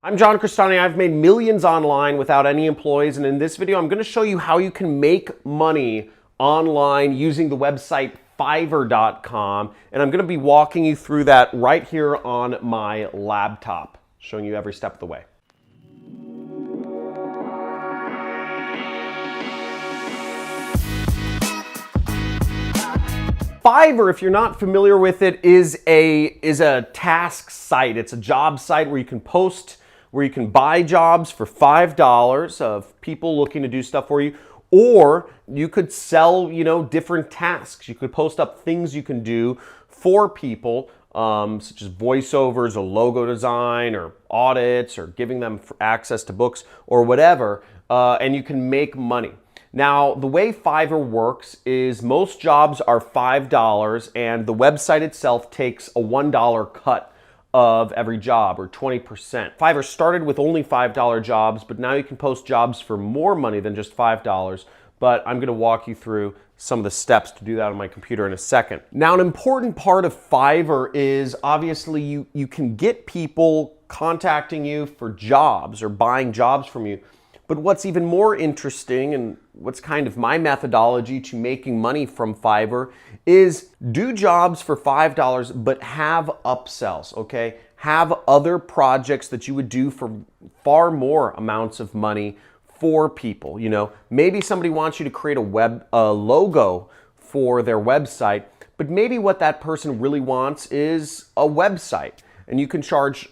I'm John Crestani. I've made millions online without any employees, and in this video I'm going to show you how you can make money online using the website Fiverr.com, and I'm going to be walking you through that right here on my laptop, showing you every step of the way. Fiverr, if you're not familiar with it, is a task site. It's a job site where you can post, where you can buy jobs for $5 of people looking to do stuff for you, or you could sell, different tasks. You could post up things you can do for people, such as voiceovers or logo design or audits or giving them access to books or whatever, and you can make money. Now, the way Fiverr works is most jobs are $5 and the website itself takes a $1 cut of every job, or 20%. Fiverr started with only $5 jobs, but now you can post jobs for more money than just $5, but I'm gonna walk you through some of the steps to do that on my computer in a second. Now, an important part of Fiverr is obviously you can get people contacting you for jobs or buying jobs from you. But what's even more interesting, and what's kind of my methodology to making money from Fiverr, is do jobs for $5, but have upsells, okay? Have other projects that you would do for far more amounts of money for people. Maybe somebody wants you to create a logo for their website, but maybe what that person really wants is a website, and you can charge,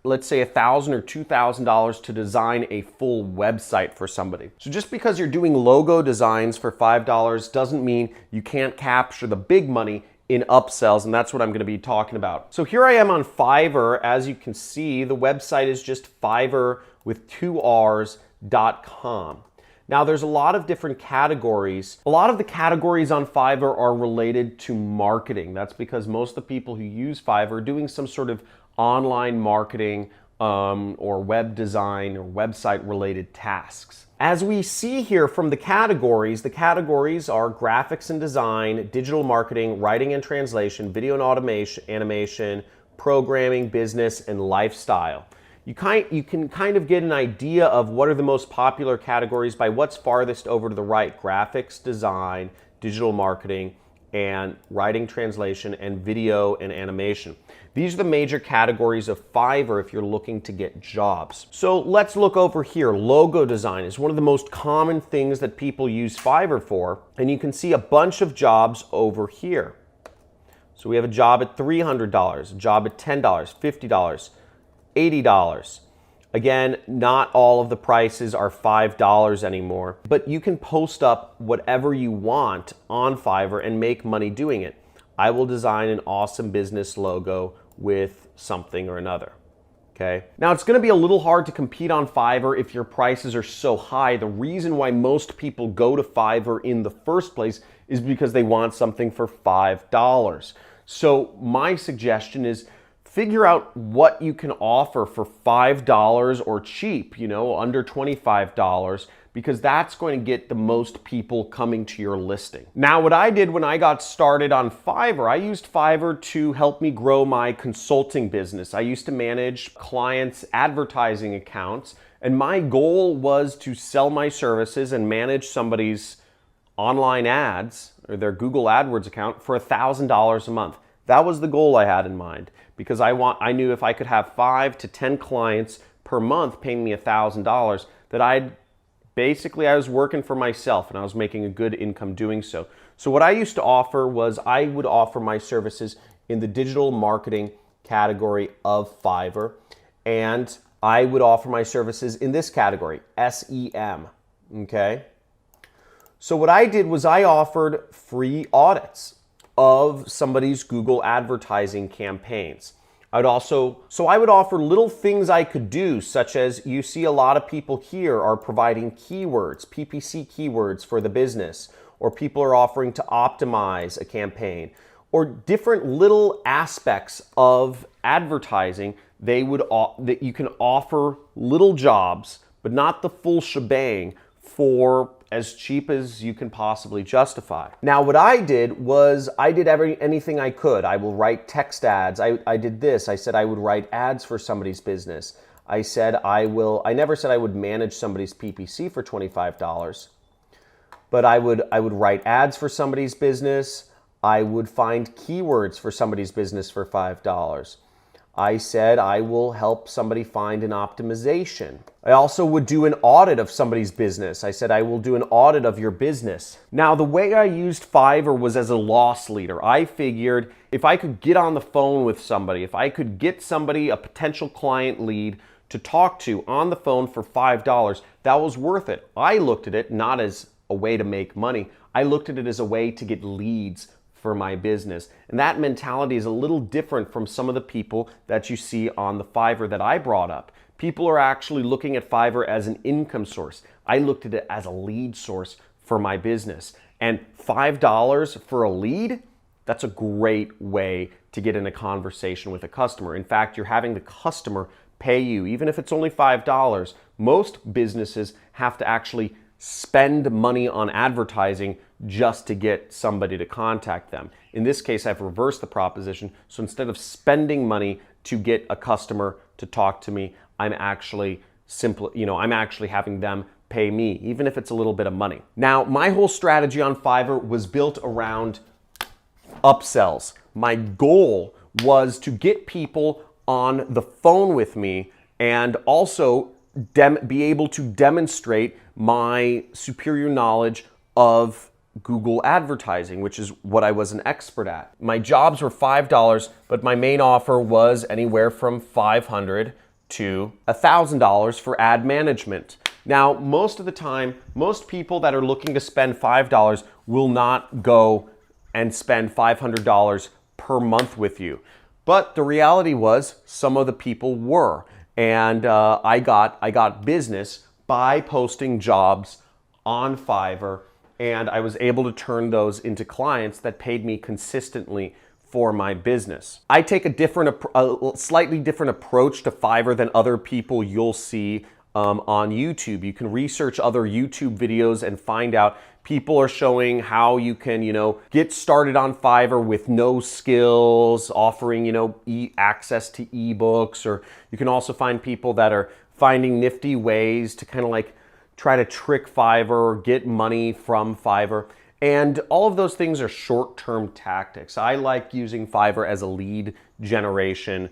let's say, $1,000 or $2,000 to design a full website for somebody. So just because you're doing logo designs for $5 doesn't mean you can't capture the big money in upsells, and that's what I'm going to be talking about. So here I am on Fiverr. As you can see, the website is just Fiverr with 2 R's.com. Now, there's a lot of different categories. A lot of the categories on Fiverr are related to marketing. That's because most of the people who use Fiverr are doing some sort of online marketing or web design or website related tasks. As we see here from the categories are graphics and design, digital marketing, writing and translation, video and automation, animation, programming, business, and lifestyle. You can kind of get an idea of what are the most popular categories by what's farthest over to the right: graphics, design, digital marketing, and writing, translation, and video and animation. These are the major categories of Fiverr if you're looking to get jobs. So let's look over here. Logo design is one of the most common things that people use Fiverr for, and you can see a bunch of jobs over here. So we have a job at $300, a job at $10, $50, $80. Again, not all of the prices are $5 anymore, but you can post up whatever you want on Fiverr and make money doing it. I will design an awesome business logo with something or another, okay? Now, it's gonna be a little hard to compete on Fiverr if your prices are so high. The reason why most people go to Fiverr in the first place is because they want something for $5. So my suggestion is figure out what you can offer for $5 or cheap, under $25, because that's going to get the most people coming to your listing. Now, what I did when I got started on Fiverr, I used Fiverr to help me grow my consulting business. I used to manage clients' advertising accounts, and my goal was to sell my services and manage somebody's online ads or their Google AdWords account for $1,000 a month. That was the goal I had in mind, because I knew if I could have 5 to 10 clients per month paying me $1,000, that I was working for myself and I was making a good income doing so. So what I used to offer was I would offer my services in the digital marketing category of Fiverr, and I would offer my services in this category, SEM, okay? So what I did was I offered free audits of somebody's Google advertising campaigns. I would offer little things I could do, such as you see a lot of people here are providing keywords, PPC keywords for the business, or people are offering to optimize a campaign, or different little aspects of advertising. That you can offer little jobs, but not the full shebang, for as cheap as you can possibly justify. Now, what I did was I did anything I could. I will write text ads. I did this. I said I would write ads for somebody's business. I never said I would manage somebody's PPC for $25, but I would write ads for somebody's business. I would find keywords for somebody's business for $5. I said I will help somebody find an optimization. I also would do an audit of somebody's business. I said I will do an audit of your business. Now, the way I used Fiverr was as a loss leader. I figured if I could get on the phone with somebody, if I could get somebody, a potential client lead, to talk to on the phone for $5, that was worth it. I looked at it not as a way to make money. I looked at it as a way to get leads for my business. And that mentality is a little different from some of the people that you see on the Fiverr that I brought up. People are actually looking at Fiverr as an income source. I looked at it as a lead source for my business. And $5 for a lead, that's a great way to get in a conversation with a customer. In fact, you're having the customer pay you, even if it's only $5. Most businesses have to actually spend money on advertising just to get somebody to contact them. In this case, I've reversed the proposition. So instead of spending money to get a customer to talk to me, I'm actually having them pay me, even if it's a little bit of money. Now, my whole strategy on Fiverr was built around upsells. My goal was to get people on the phone with me and also be able to demonstrate my superior knowledge of Google advertising, which is what I was an expert at. My jobs were $5, but my main offer was anywhere from $500 to $1,000 for ad management. Now, most of the time, most people that are looking to spend $5 will not go and spend $500 per month with you. But the reality was some of the people were. And I got business by posting jobs on Fiverr, and I was able to turn those into clients that paid me consistently for my business. I take a slightly different approach to Fiverr than other people you'll see on YouTube. You can research other YouTube videos and find out people are showing how you can, get started on Fiverr with no skills, offering, access to ebooks, or you can also find people that are finding nifty ways to kind of like try to trick Fiverr or get money from Fiverr. And all of those things are short-term tactics. I like using Fiverr as a lead generation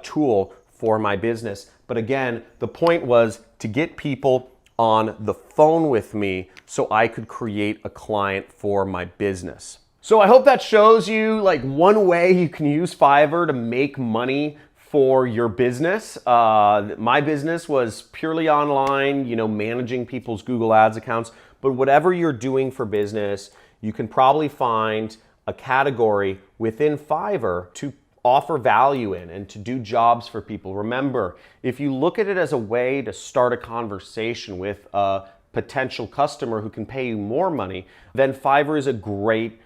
tool for my business. But again, the point was to get people on the phone with me so I could create a client for my business. So I hope that shows you like one way you can use Fiverr to make money for your business. My business was purely online, managing people's Google Ads accounts. But whatever you're doing for business, you can probably find a category within Fiverr to offer value in and to do jobs for people. Remember, if you look at it as a way to start a conversation with a potential customer who can pay you more money, then Fiverr is a great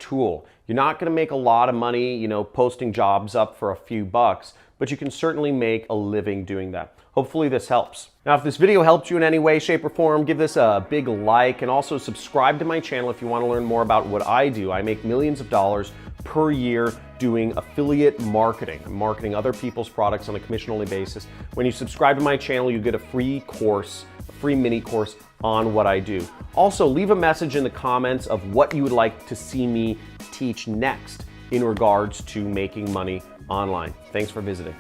tool. You're not going to make a lot of money, posting jobs up for a few bucks, but you can certainly make a living doing that. Hopefully this helps. Now, if this video helped you in any way, shape, or form, give this a big like and also subscribe to my channel if you want to learn more about what I do. I make millions of dollars per year doing affiliate marketing. I'm marketing other people's products on a commission-only basis. When you subscribe to my channel, you get a free course, a free mini course on what I do. Also, leave a message in the comments of what you would like to see me teach next in regards to making money online. Thanks for visiting.